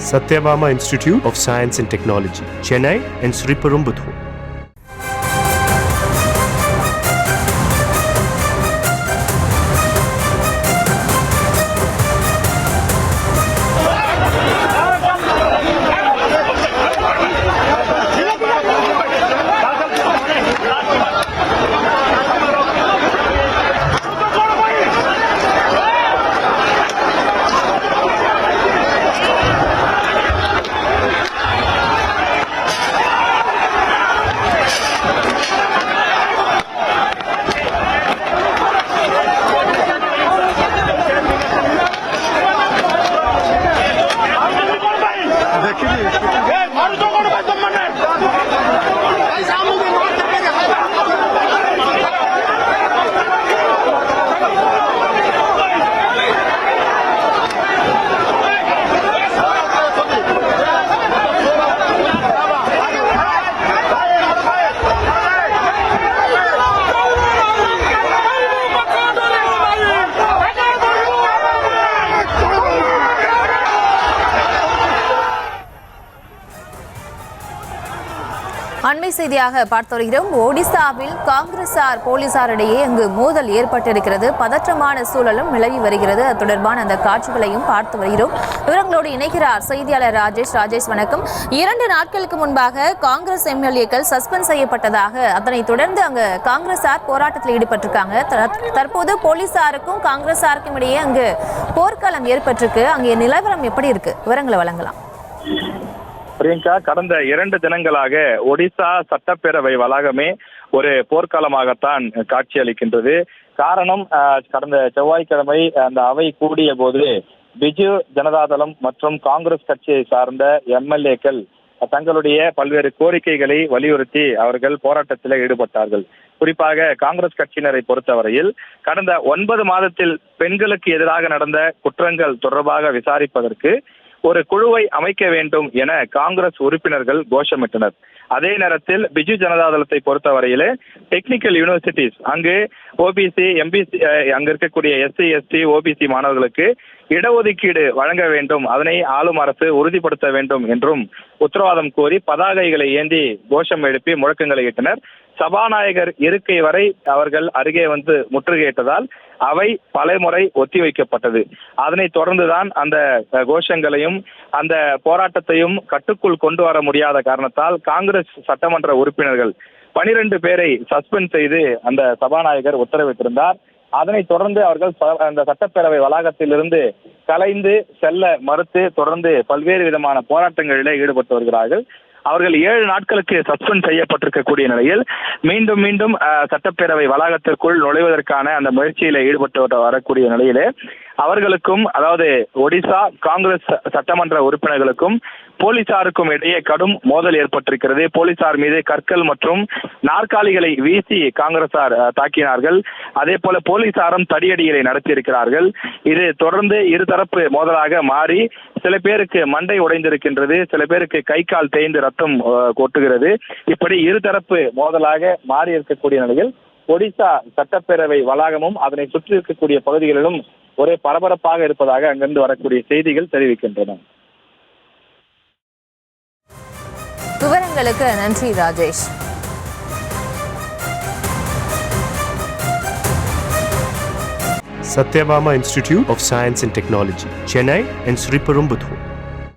Satyabama Institute of Science and Technology, Chennai and Sriperumbudur. அண்மை செய்தியாக பார்த்து வருகிறோம். ஒடிசாவில் காங்கிரசார் போலீசாரிடையே அங்கு மோதல் ஏற்பட்டிருக்கிறது. பதற்றமான சூழலும் நிலவி வருகிறது. அது தொடர்பான அந்த காட்சிகளையும் பார்த்து வருகிறோம். விவரங்களோடு இணைகிறார் செய்தியாளர் ராஜேஷ். ராஜேஷ், வணக்கம். 2 நாட்களுக்கு முன்பாக காங்கிரஸ் எம்எல்ஏக்கள் சஸ்பெண்ட் செய்யப்பட்டதாக, அதனைத் தொடர்ந்து அங்கு காங்கிரசார் போராட்டத்தில் ஈடுபட்டிருக்காங்க. தற்போது போலீசாருக்கும் காங்கிரசாருக்கும் இடையே அங்கு போர்க்களம் ஏற்பட்டிருக்கு. அங்கே நிலவரம் எப்படி இருக்கு? விவரங்களை வழங்கலாம். பிரியங்கா, கடந்த 2 தினங்களாக ஒடிசா சட்டப்பேரவை வளாகமே ஒரு போர்க்காலமாகத்தான் காட்சி அளிக்கின்றது. காரணம், கடந்த செவ்வாய்க்கிழமை அந்த அவை கூடிய போது பிஜு ஜனதாதளம் மற்றும் காங்கிரஸ் கட்சியை சார்ந்த எம்எல்ஏக்கள் தங்களுடைய பல்வேறு கோரிக்கைகளை வலியுறுத்தி அவர்கள் போராட்டத்தில் ஈடுபட்டார்கள். குறிப்பாக காங்கிரஸ் கட்சியினரை பொறுத்தவரையில் கடந்த 9 மாதத்தில் பெண்களுக்கு எதிராக நடந்த குற்றங்கள் தொடர்பாக விசாரிப்பதற்கு ஒரு குழுவை அமைக்க வேண்டும் என காங்கிரஸ் உறுப்பினர்கள் கோஷமிட்டனர். அதே நேரத்தில் பிஜு ஜனதாதளத்தை பொறுத்தவரையிலே டெக்னிக்கல் யூனிவர்சிட்டிஸ், அங்கு ஓபிசி எம்பிசி அங்கு இருக்கக்கூடிய எஸ்சி எஸ்டி ஓபிசி மாணவர்களுக்கு இடஒதுக்கீடு வழங்க வேண்டும், அதனை ஆளும் அரசு உறுதிப்படுத்த வேண்டும் என்றும் உத்தரவாதம் கோரி பதாகைகளை ஏந்தி கோஷம் எழுப்பி முழக்கங்களை இட்டனர். சபாநாயகர் இருக்கை வரை அவர்கள் அருகே வந்து முற்றுகையிட்டதால் அவை பலமுறை ஒத்திவைக்கப்பட்டது. அதனைத் தொடர்ந்துதான் அந்த கோஷங்களையும் அந்த போராட்டத்தையும் கட்டுக்குள் கொண்டு வர முடியாத காரணத்தால் காங்கிரஸ் சட்டமன்ற உறுப்பினர்கள் 12 பேரை சஸ்பெண்ட் செய்து அந்த சபாநாயகர் உத்தரவிட்டிருந்தார். அதனைத் தொடர்ந்து அவர்கள் அந்த சட்டப்பேரவை வளாகத்திலிருந்து கலைந்து செல்ல மறுத்து தொடர்ந்து பல்வேறு விதமான போராட்டங்களிலே ஈடுபட்டு வருகிறார்கள். அவர்கள் 7 நாட்களுக்கு சஸ்பெண்ட் செய்யப்பட்டிருக்கக்கூடிய நிலையில் மீண்டும் சட்டப்பேரவை வளாகத்திற்குள் நுழைவதற்கான அந்த முயற்சியில ஈடுபட்டு வரக்கூடிய நிலையிலே அவர்களுக்கும், அதாவது ஒடிசா காங்கிரஸ் சட்டமன்ற உறுப்பினர்களுக்கும் போலீசாருக்கும் இடையே கடும் மோதல் ஏற்பட்டிருக்கிறது. போலீசார் மீது கற்கள் மற்றும் நாற்காலிகளை வீசி காங்கிரசார் தாக்கினார்கள். அதே போல போலீசாரும் தடியடிகளை நடத்தியிருக்கிறார்கள். இது தொடர்ந்து இருதரப்பு மோதலாக மாறி சில பேருக்கு மண்டை உடைந்திருக்கின்றது, சில பேருக்கு கை கால் தேய்ந்து ரத்தம் கொட்டுகிறது. இப்படி இருதரப்பு மோதலாக மாறி இருக்கக்கூடிய நிலையில் ஒடிசா சட்டப்பேரவை வளாகமும் அதனை சுற்றி இருக்கக்கூடிய பகுதிகளிலும் ஒரே பரபரப்பாக இருப்பதாக அங்கிருந்து வரக்கூடிய செய்திகள் தெரிவிக்கின்றன. விவரங்களுக்கு நன்றி Rajesh. Satyabama Institute of Science and Technology, Chennai and Sriperumbudur.